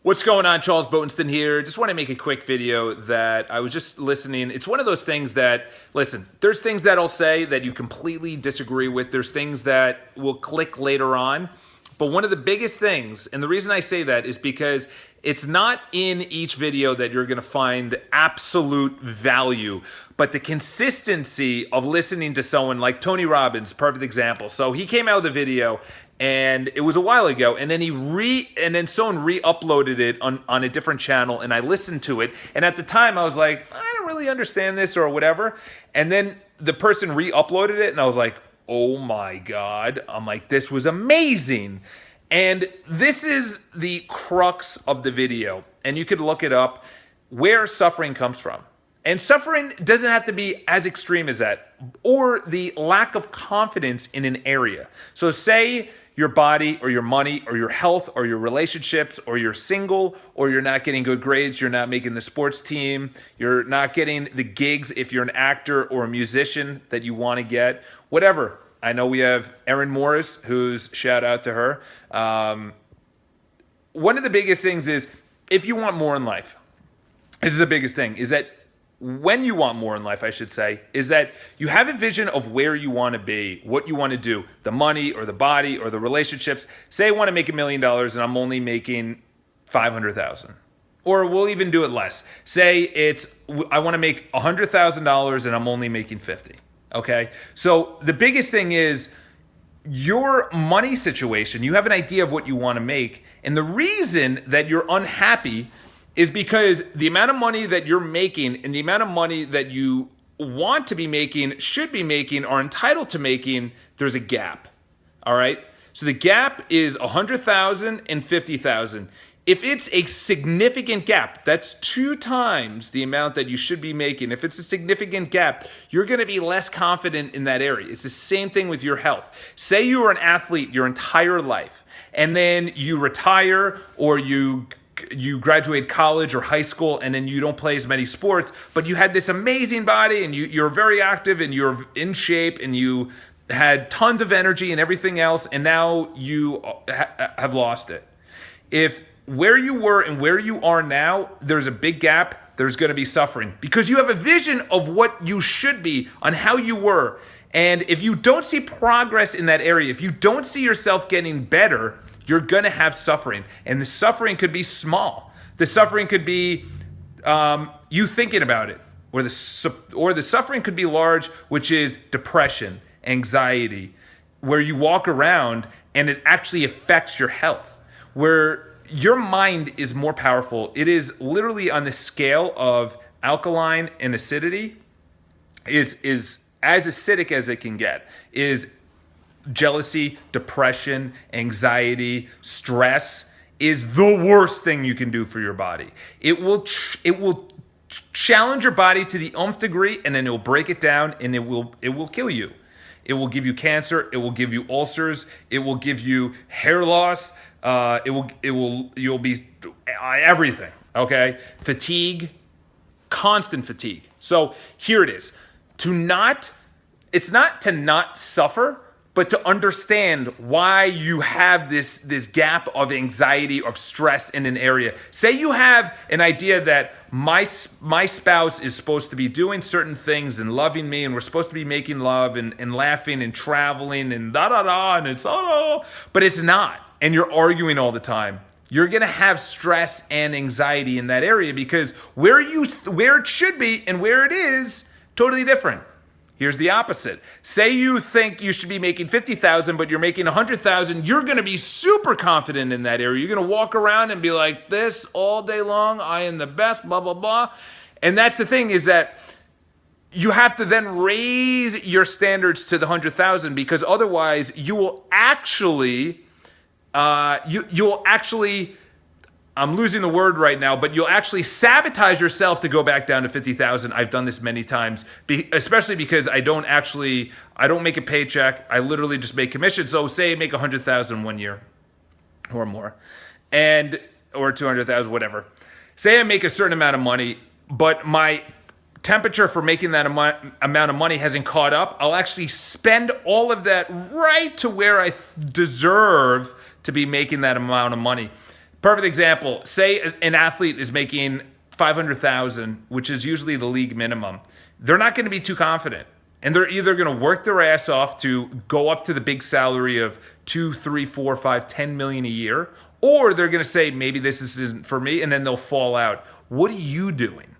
What's going on? Charles Botenston here. Just want to make a quick video that I was just listening. It's one of those things that, listen, there's things that I'll say that you completely disagree with. There's things that will click later on. But one of the biggest things, and the reason I say that is because it's not in each video that you're going to find absolute value, but the consistency of listening to someone like Tony Robbins, perfect example. So he came out with a video and it was a while ago, and then someone re-uploaded it on a different channel, and I listened to it, and at the time I was like, I don't really understand this or whatever, and then the person re-uploaded it and I was like, oh my God. I'm like, this was amazing. And this is the crux of the video. And you could look it up, where suffering comes from. And suffering doesn't have to be as extreme as that, or the lack of confidence in an area. So say your body or your money or your health or your relationships, or you're single, or you're not getting good grades, you're not making the sports team, you're not getting the gigs if you're an actor or a musician that you want to get, whatever. I know we have Erin Morris, who's, shout out to her. One of the biggest things is, if you want more in life, this is the biggest thing, is that when you want more in life, I should say, is that you have a vision of where you want to be, what you want to do, the money or the body or the relationships. Say I want to make $1 million and I'm only making 500,000. Or we'll even do it less. Say I want to make $100,000 and I'm only making 50. Okay? So the biggest thing is your money situation. You have an idea of what you want to make. And the reason that you're unhappy is because the amount of money that you're making and the amount of money that you want to be making, should be making, are entitled to making, there's a gap. All right? So the gap is 100,000 and 50,000. If it's a significant gap, that's 2 times the amount that you should be making. If it's a significant gap, you're going to be less confident in that area. It's the same thing with your health. Say you were an athlete your entire life, and then you retire, or you graduate college or high school, and then you don't play as many sports, but you had this amazing body, and you're very active, and you're in shape, and you had tons of energy and everything else, and now you have lost it. If where you were and where you are now, there's a big gap, there's going to be suffering, because you have a vision of what you should be, on how you were. And if you don't see progress in that area, if you don't see yourself getting better, you're going to have suffering. And the suffering could be small. The suffering could be you thinking about it. Or the suffering could be large, which is depression, anxiety, where you walk around and it actually affects your health. Where your mind is more powerful. It is literally on the scale of alkaline and acidity, is as acidic as it can get, is jealousy, depression, anxiety, stress is the worst thing you can do for your body. It will challenge your body to the nth degree, and then it will break it down, and it will kill you. It will give you cancer. It will give you ulcers. It will give you hair loss. You'll be everything. Okay, fatigue, constant fatigue. So here it is. It's not to not suffer, but to understand why you have this gap of anxiety, of stress in an area. Say you have an idea that my spouse is supposed to be doing certain things and loving me, and we're supposed to be making love and laughing and traveling and da-da-da, and it's but it's not. And you're arguing all the time. You're going to have stress and anxiety in that area, because where it should be and where it is, totally different. Here's the opposite. Say you think you should be making 50,000, but you're making 100,000. You're going to be super confident in that area. You're going to walk around and be like this all day long. I am the best, blah, blah, blah. And that's the thing, is that you have to then raise your standards to the 100,000, because otherwise you will actually, I'm losing the word right now, but you'll actually sabotage yourself to go back down to 50,000. I've done this many times, especially because I don't make a paycheck. I literally just make commission. So say I make 100,000 one year or more, or 200,000, whatever. Say I make a certain amount of money, but my temperature for making that amount of money hasn't caught up. I'll actually spend all of that right to where I deserve to be making that amount of money. Perfect example. Say an athlete is making 500,000, which is usually the league minimum. They're not going to be too confident. And they're either going to work their ass off to go up to the big salary of 2, 3, 4, 5, 10 million a year, or they're going to say, maybe this isn't for me, and then they'll fall out. What are you doing?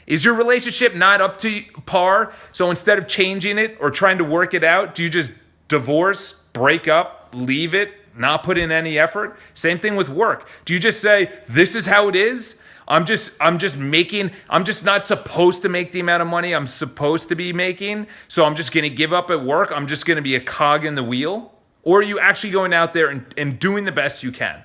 Is your relationship not up to par? So instead of changing it or trying to work it out, do you just divorce, break up, leave it, not put in any effort? Same thing with work. Do you just say, this is how it is? I'm just not supposed to make the amount of money I'm supposed to be making, so I'm just gonna give up at work. I'm just gonna be a cog in the wheel? Or are you actually going out there and doing the best you can?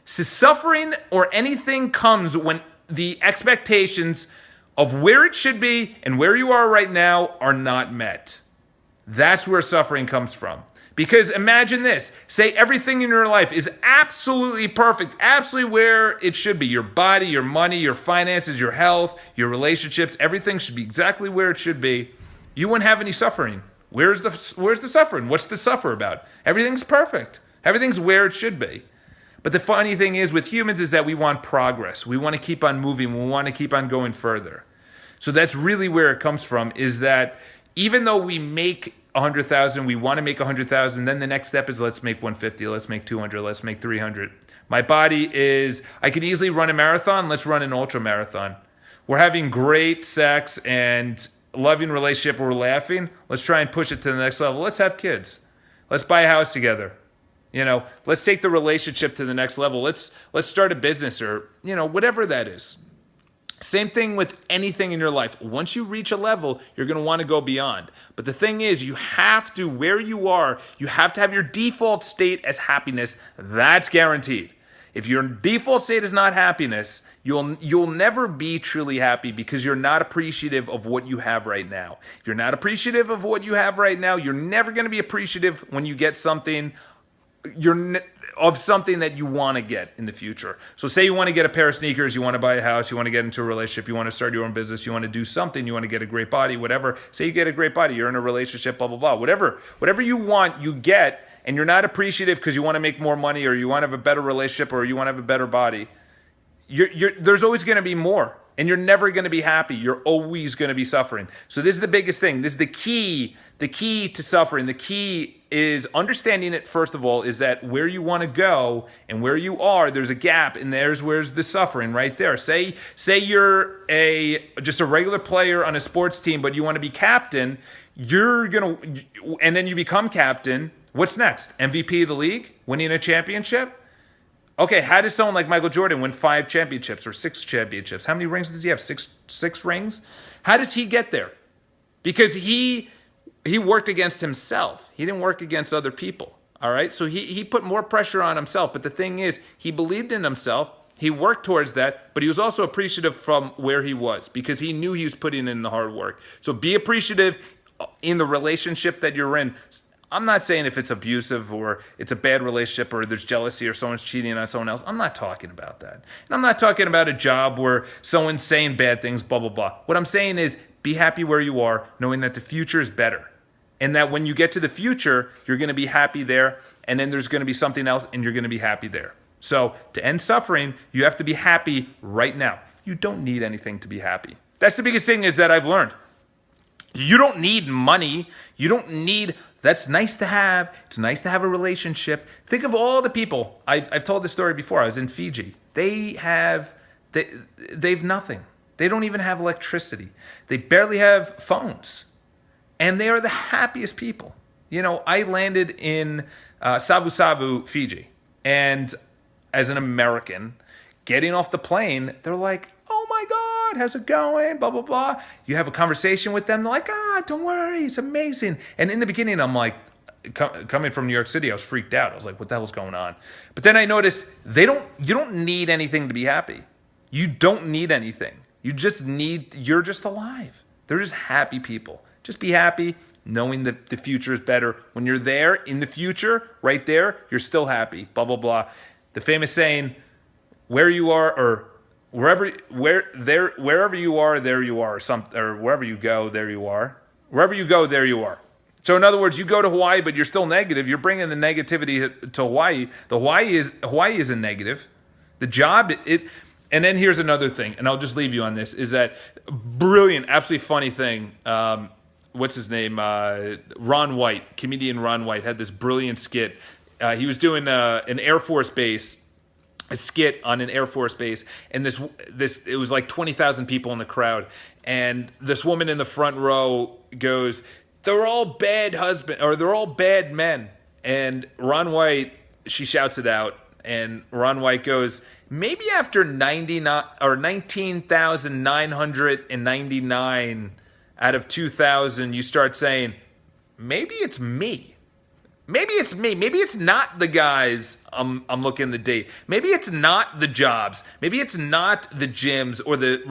So suffering or anything comes when the expectations of where it should be and where you are right now are not met. That's where suffering comes from. Because imagine this, say everything in your life is absolutely perfect, absolutely where it should be. Your body, your money, your finances, your health, your relationships, everything should be exactly where it should be. You wouldn't have any suffering. Where's the suffering? What's to suffer about? Everything's perfect. Everything's where it should be. But the funny thing is with humans is that we want progress. We want to keep on moving. We want to keep on going further. So that's really where it comes from, is that even though we make 100,000, we want to make 100,000, then the next step is let's make 150, let's make 200, let's make 300. My body is, I could easily run a marathon, let's run an ultra marathon. We're having great sex and loving relationship, we're laughing, let's try and push it to the next level. Let's have kids. Let's buy a house together. Let's take the relationship to the next level. Let's start a business or, whatever that is. Same thing with anything in your life. Once you reach a level, you're going to want to go beyond. But the thing is, you have to, where you are, you have to have your default state as happiness. That's guaranteed. If your default state is not happiness, you'll never be truly happy because you're not appreciative of what you have right now. If you're not appreciative of what you have right now, you're never going to be appreciative when you get something of something that you want to get in the future. So say you want to get a pair of sneakers, you want to buy a house, you want to get into a relationship, you want to start your own business, you want to do something, you want to get a great body, whatever. Say you get a great body, you're in a relationship, blah, blah, blah. Whatever you want, you get, and you're not appreciative because you want to make more money or you want to have a better relationship or you want to have a better body. There's always going to be more, and you're never going to be happy. You're always going to be suffering. So this is the biggest thing. This is the key to suffering. The key is understanding it, first of all, is that where you want to go and where you are, there's a gap, and where's the suffering right there. Say you're just a regular player on a sports team, but you want to be captain, and then you become captain. What's next? MVP of the league? Winning a championship? Okay, how does someone like Michael Jordan win 5 championships or 6 championships? How many rings does he have? Six rings? How does he get there? Because he worked against himself. He didn't work against other people, all right? So he put more pressure on himself. But the thing is, he believed in himself. He worked towards that, but he was also appreciative from where he was because he knew he was putting in the hard work. So be appreciative in the relationship that you're in. I'm not saying if it's abusive or it's a bad relationship or there's jealousy or someone's cheating on someone else. I'm not talking about that. And I'm not talking about a job where someone's saying bad things, blah, blah, blah. What I'm saying is be happy where you are, knowing that the future is better. And that when you get to the future, you're going to be happy there. And then there's going to be something else and you're going to be happy there. So to end suffering, you have to be happy right now. You don't need anything to be happy. That's the biggest thing is that I've learned. You don't need money. You don't need... That's nice to have. It's nice to have a relationship. Think of all the people. I've told this story before. I was in Fiji. They've nothing. They don't even have electricity. They barely have phones. And they are the happiest people. I landed in Savu Savu, Fiji. And as an American, getting off the plane, they're like, oh my God, how's it going? Blah, blah, blah. You have a conversation with them. They're like, don't worry, it's amazing. And in the beginning, I'm like, coming from New York City, I was freaked out. I was like, what the hell's going on? But then I noticed you don't need anything to be happy. You don't need anything. You're just alive. They're just happy people. Just be happy knowing that the future is better. When you're there in the future, right there, you're still happy, blah, blah, blah. The famous saying, where you are, or wherever you are, there you are, or wherever you go, there you are. Wherever you go, there you are. So in other words, you go to Hawaii, but you're still negative. You're bringing the negativity to Hawaii. Hawaii isn't negative. The job, and then here's another thing, and I'll just leave you on this, is that brilliant, absolutely funny thing. What's his name? Ron White, comedian Ron White, had this brilliant skit. He was doing an Air Force base, a skit on an Air Force base, and this it was like 20,000 people in the crowd, and this woman in the front row goes, "They're all bad husband, or they're all bad men," and Ron White, she shouts it out, and Ron White goes, "Maybe after 99 or 19,999 out of 2,000, you start saying, maybe it's me." Maybe it's me. Maybe it's not the guys I'm looking to date. Maybe it's not the jobs. Maybe it's not the gyms or the